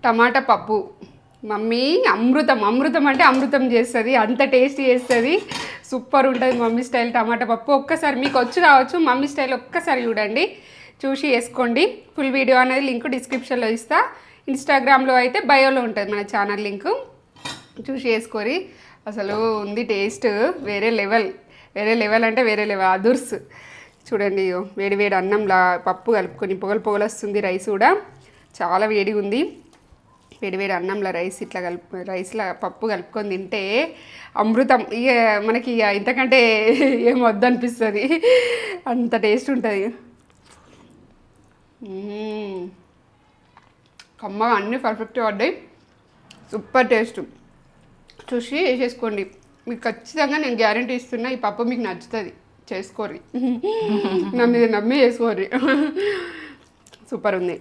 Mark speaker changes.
Speaker 1: టమాటా పప్పు. మమ్మీ అమృతం అమృతం అంటే అమృతం చేస్తుంది, అంత టేస్టీ చేస్తుంది. సూపర్ ఉంటుంది మమ్మీ స్టైల్ టమాటా పప్పు. ఒక్కసారి మీకు వచ్చి కావచ్చు, మమ్మీ స్టైల్ ఒక్కసారి చూడండి, చూసి వేసుకోండి. ఫుల్ వీడియో అనేది లింక్ డిస్క్రిప్షన్లో ఇస్తా. ఇన్స్టాగ్రామ్లో అయితే బయోలో ఉంటుంది మన ఛానల్ లింకు, చూసి వేసుకోరి. అసలు ఉంది టేస్ట్ వేరే లెవెల్. వేరే లెవెల్ అంటే వేరే లెవెల్, అదుర్స్. చూడండి వేడి వేడి అన్నంలా పప్పు కలుపుకొని పొగలు పొగలు వస్తుంది. రైస్ కూడా చాలా వేడిగా ఉంది. వేడివేడి అన్నంలో రైస్ ఇట్లా రైస్లో పప్పు కలుపుకొని తింటే అమృతం. ఇక మనకి ఇక ఇంతకంటే ఏం వద్దనిపిస్తుంది, అంత టేస్ట్ ఉంటుంది. కమ్మగా అన్నీ పర్ఫెక్ట్గా పడ్డాయి, సూపర్ టేస్ట్. చూసి వేసేసుకోండి. మీకు ఖచ్చితంగా నేను గ్యారంటీ ఇస్తున్నా, ఈ పప్పు మీకు నచ్చుతుంది, చేసుకోర్రి. నమ్మి చేసుకోర్రి, సూపర్ ఉంది.